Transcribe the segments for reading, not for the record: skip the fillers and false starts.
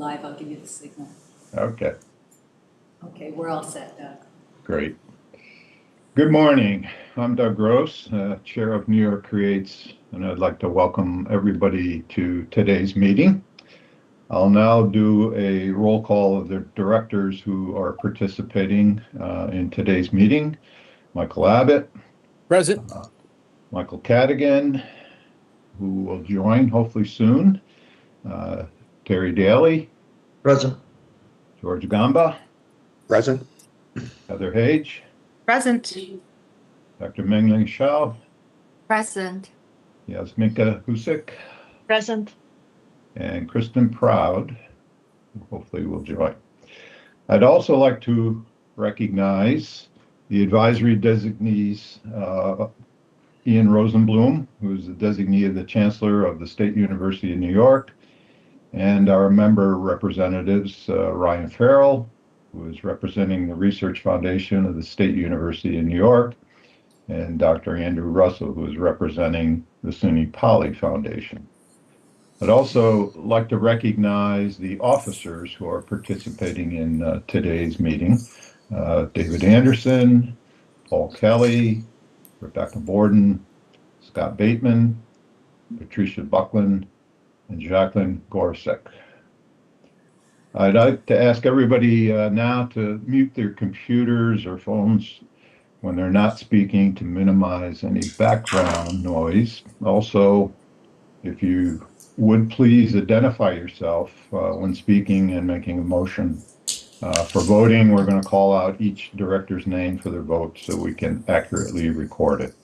Live, I'll give you the signal. Okay, Okay, we're all set, Doug. great. Good morning. I'm Doug Gross, Chair of New York Creates, and I'd like to welcome everybody to today's meeting. I'll now do a roll call of the directors who are participating in today's meeting. Michael Abbott. Present. Michael Cadigan, who will join hopefully soon. Terry Daly. Present. George Gamba. Present. Heather Hage. Present. Dr. Mengling Shao. Present. Yasminka Husik. Present. And Kristen Proud, who hopefully will join. I'd also like to recognize the advisory designees, Ian Rosenblum, who is the designee of the Chancellor of the State University of New York, and our member representatives, Ryan Farrell, who is representing the Research Foundation of the State University of New York, and Dr. Andrew Russell, who is representing the SUNY Poly Foundation. I'd also like to recognize the officers who are participating in today's meeting. David Anderson, Paul Kelly, Rebecca Borden, Scott Bateman, Patricia Buckland, and Jacqueline Gorsuch. I'd like to ask everybody now to mute their computers or phones when they're not speaking to minimize any background noise. Also, if you would please identify yourself when speaking and making a motion. For voting, we're going to call out each director's name for their vote so we can accurately record it.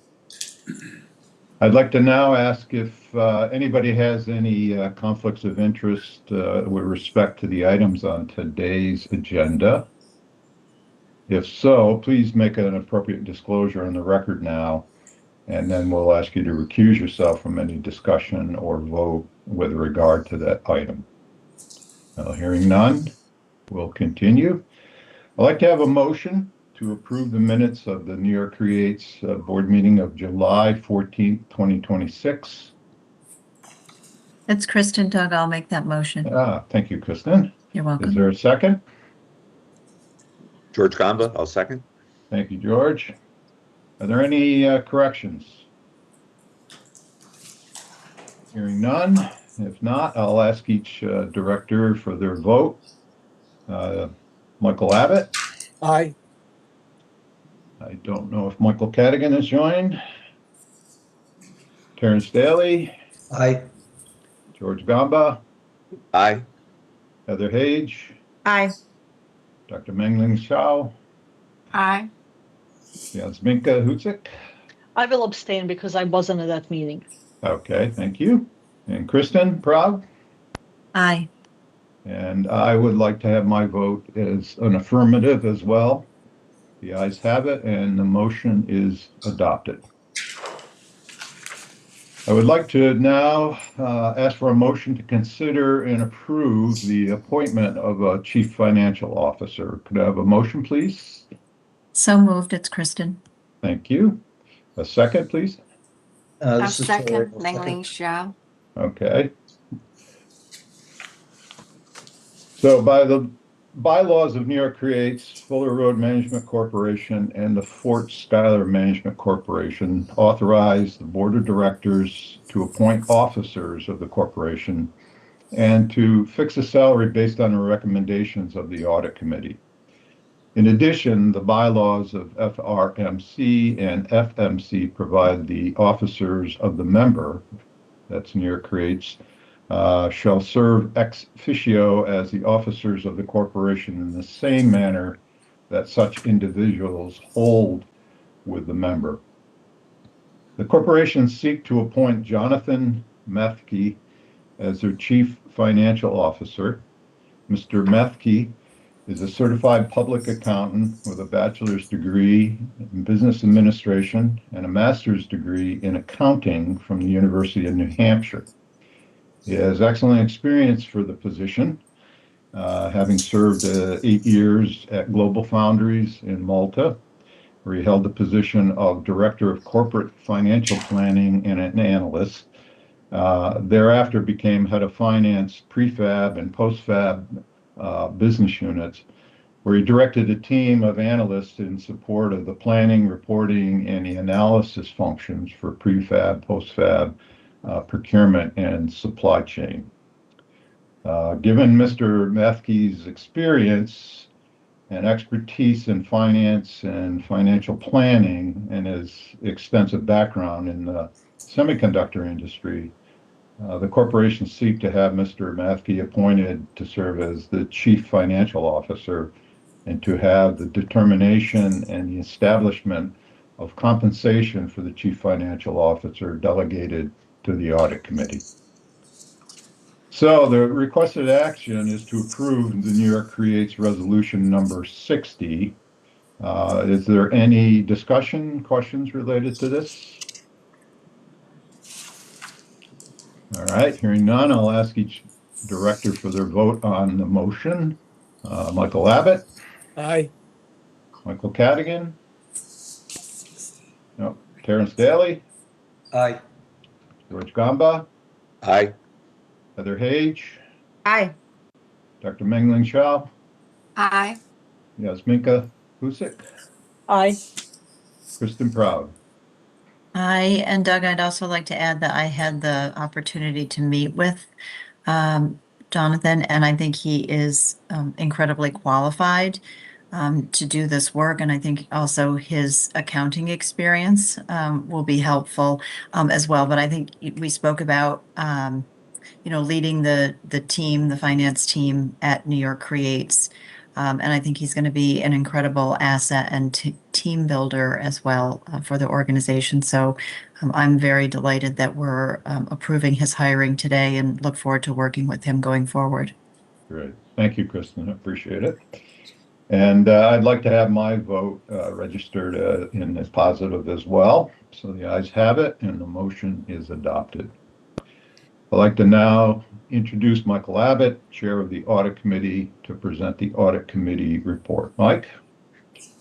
I'd like to now ask if anybody has any conflicts of interest with respect to the items on today's agenda. If so, please make an appropriate disclosure on the record now, and then we'll ask you to recuse yourself from any discussion or vote with regard to that item. Hearing none, we'll continue. I'd like to have a motion to approve the minutes of the New York Creates board meeting of July 14th, 2026. It's Kristen, Doug. I'll make that motion. Thank you, Kristen. You're welcome. Is there a second? George Gamba, I'll second. Thank you, George. Are there any corrections? Hearing none. If not, I'll ask each director for their vote. Michael Abbott. Aye. I don't know if Michael Cadigan has joined. Terrence Daly. Aye. George Gamba. Aye. Heather Hage. Aye. Dr. Mengling Shao. Aye. Yasminka Husik. I will abstain because I wasn't at that meeting. Okay, thank you. And Kristen Proud. Aye. And I would like to have my vote as an affirmative as well. The ayes have it, and the motion is adopted. I would like to now ask for a motion to consider and approve the appointment of a chief financial officer. Could I have a motion, please? So moved. It's Kristen. Thank you. A second, please. This is Terry. Second, I'll Mengling Shao. Okay. So by the bylaws of New York Creates, Fuller Road Management Corporation and the Fort Schuyler Management Corporation authorize the board of directors to appoint officers of the corporation and to fix a salary based on the recommendations of the audit committee. In addition, the bylaws of FRMC and FMC provide the officers of the member, that's New York Creates, shall serve ex officio as the officers of the corporation in the same manner that such individuals hold with the member. The corporation seek to appoint Jonathan Methke as their chief financial officer. Mr. Methke is a certified public accountant with a bachelor's degree in business administration and a master's degree in accounting from the University of New Hampshire. He has excellent experience for the position, having served 8 years at Global Foundries in Malta, where he held the position of Director of Corporate Financial Planning and an analyst, Thereafter became head of finance, prefab, and postfab business units, where he directed a team of analysts in support of the planning, reporting, and the analysis functions for prefab, postfab, procurement, and supply chain. Given Mr. Methke's experience and expertise in finance and financial planning and his extensive background in the semiconductor industry, the corporation seek to have Mr. Methke appointed to serve as the Chief Financial Officer and to have the determination and the establishment of compensation for the Chief Financial Officer delegated to the Audit Committee. So the requested action is to approve the New York Creates Resolution number 60. Is there any discussion, questions related to this? All right, hearing none, I'll ask each director for their vote on the motion. Michael Abbott, Aye. Michael Cadigan, no, Terrence Daly, Aye. George Gamba, Aye. Heather Hage, Aye. Dr. Mengling Shao, Aye. Yasminka Husik, Aye. Kristen Proud. Aye, and Doug, I'd also like to add that I had the opportunity to meet with Jonathan, and I think he is incredibly qualified to do this work. And I think also his accounting experience will be helpful as well. But I think we spoke about, leading the team, the finance team at New York Creates. And I think he's going to be an incredible asset and team builder as well for the organization. So I'm very delighted that we're approving his hiring today and look forward to working with him going forward. Great. Thank you, Kristen. I appreciate it. And I'd like to have my vote registered in as positive as well. So the ayes have it, and the motion is adopted. I'd like to now introduce Michael Abbott, Chair of the Audit Committee, to present the Audit Committee report. Mike?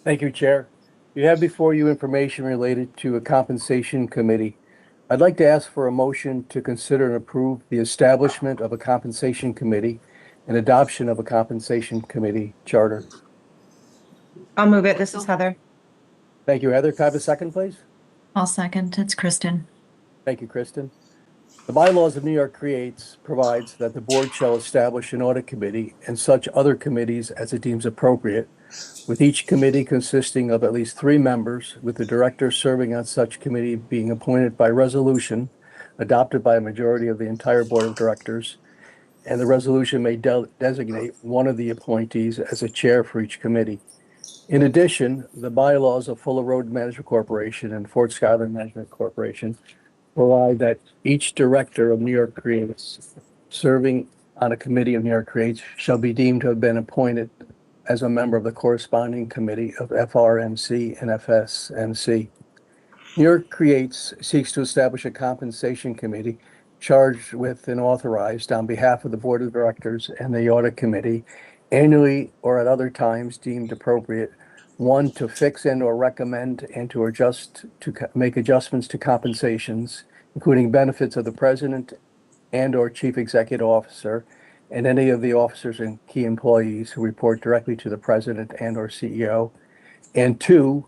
Thank you, Chair. You have before you information related to a compensation committee. I'd like to ask for a motion to consider and approve the establishment of a compensation committee and adoption of a compensation committee charter. I'll move it. This is Heather. Thank you, Heather. Can I have a second, please? I'll second. It's Kristen. Thank you, Kristen. The bylaws of New York Creates provides that the board shall establish an audit committee and such other committees as it deems appropriate, with each committee consisting of at least 3 members, with the director serving on such committee being appointed by resolution adopted by a majority of the entire board of directors, and the resolution may designate one of the appointees as a chair for each committee. In addition, the bylaws of Fuller Road Management Corporation and Fort Schuyler Management Corporation provide that each director of New York Creates serving on a committee of New York Creates shall be deemed to have been appointed as a member of the corresponding committee of FRMC and FSMC. New York Creates seeks to establish a compensation committee charged with and authorized on behalf of the board of directors and the audit committee annually or at other times deemed appropriate, 1, to fix and or recommend and to make adjustments to compensations, including benefits of the president and or chief executive officer and any of the officers and key employees who report directly to the president and or CEO, and 2,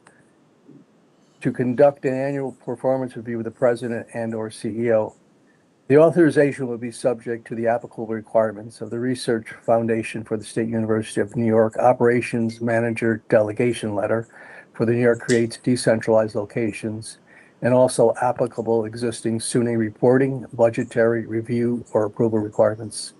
to conduct an annual performance review of the president and or CEO. The authorization will be subject to the applicable requirements of the Research Foundation for the State University of New York Operations Manager Delegation Letter for the New York Creates decentralized locations, and also applicable existing SUNY reporting, budgetary review, or approval requirements.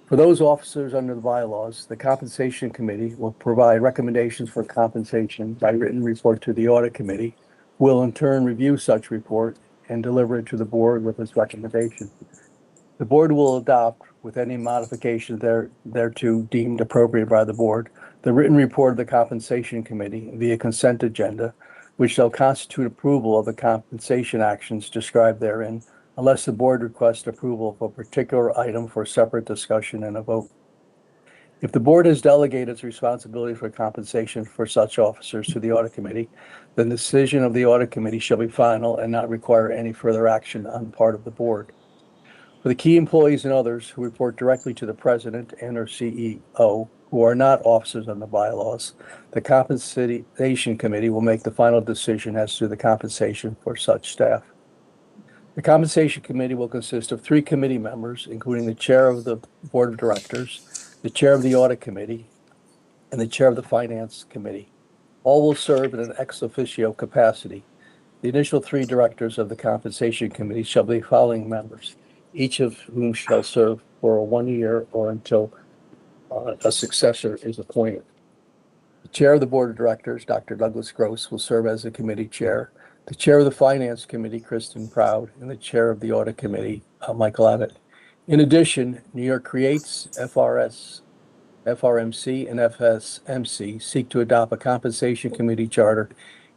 For those officers under the bylaws, the Compensation Committee will provide recommendations for compensation by written report to the Audit Committee, who will in turn review such report and deliver it to the board with its recommendation. The board will adopt, with any modification thereto deemed appropriate by the board, the written report of the Compensation Committee via consent agenda, which shall constitute approval of the compensation actions described therein, unless the board requests approval of a particular item for separate discussion and a vote. If the board has delegated its responsibility for compensation for such officers to the audit committee, then the decision of the audit committee shall be final and not require any further action on the part of the board. For the key employees and others who report directly to the president and or CEO who are not officers under bylaws, the compensation committee will make the final decision as to the compensation for such staff. The compensation committee will consist of 3 committee members, including the chair of the board of directors, the chair of the audit committee, and the chair of the finance committee. All will serve in an ex officio capacity. The initial 3 directors of the compensation committee shall be the following members, each of whom shall serve for 1 year or until a successor is appointed. The chair of the board of directors, Dr. Douglas Gross, will serve as the committee chair. The chair of the finance committee, Kristen Proud, and the chair of the audit committee, Michael Abbott. In addition, New York Creates, FRMC, and FSMC seek to adopt a compensation committee charter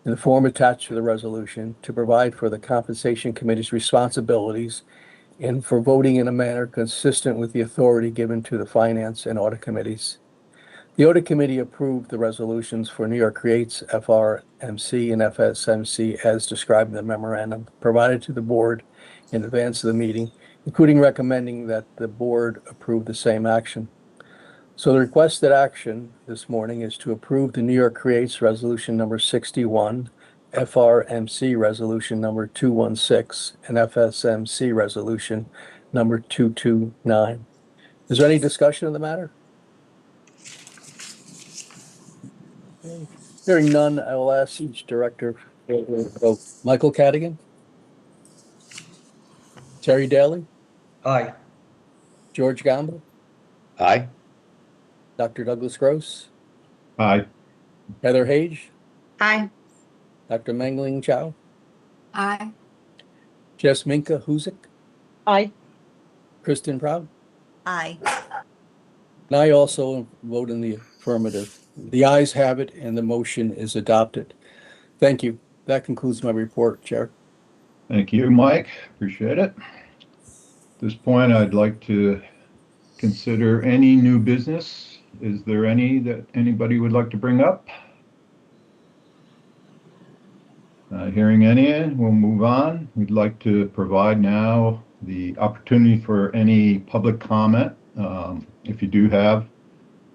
in the form attached to the resolution to provide for the compensation committee's responsibilities and for voting in a manner consistent with the authority given to the finance and audit committees. The audit committee approved the resolutions for New York Creates, FRMC, and FSMC as described in the memorandum provided to the board in advance of the meeting, including recommending that the board approve the same action. So the requested action this morning is to approve the New York Creates Resolution number 61, FRMC Resolution number 216, and FSMC Resolution number 229. Is there any discussion of the matter? Okay. Hearing none, I will ask each director to vote. Michael Cadigan? Terry Daly? Aye. George Gamba? Aye. Dr. Douglas Gross? Aye. Heather Hage? Aye. Dr. Mengling Chow? Aye. Jess Minka Huzik? Aye. Kristen Proud? Aye. And I also vote in the affirmative. The ayes have it and the motion is adopted. Thank you. That concludes my report, Chair. Thank you, Mike. Appreciate it. At this point, I'd like to consider any new business. Is there any that anybody would like to bring up? Hearing any, we'll move on. We'd like to provide now the opportunity for any public comment. If you do have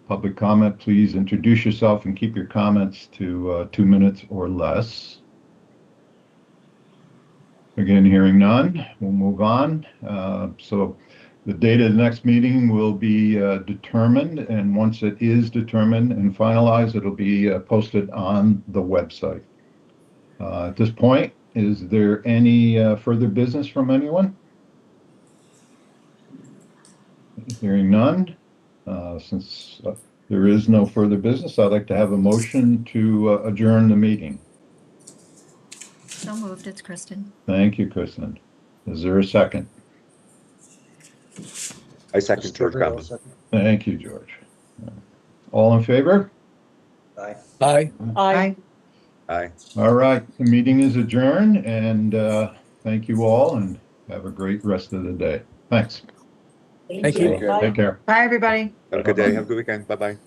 public comment, please introduce yourself and keep your comments to 2 minutes or less. Again, hearing none, we'll move on. So the date of the next meeting will be determined, and once it is determined and finalized, it'll be posted on the website. At this point, is there any further business from anyone? Hearing none, since there is no further business, I'd like to have a motion to adjourn the meeting. So moved. It's Kristen. Thank you, Kristen. Is there a second? I second George I'll Gamba. second. Thank you, George. All in favor? Aye. Aye. Aye. Aye. All right, the meeting is adjourned, and thank you all, and have a great rest of the day. Thanks. Thank you. Bye. Take care. Bye, everybody. Have a good day. Have a good weekend. Bye-bye.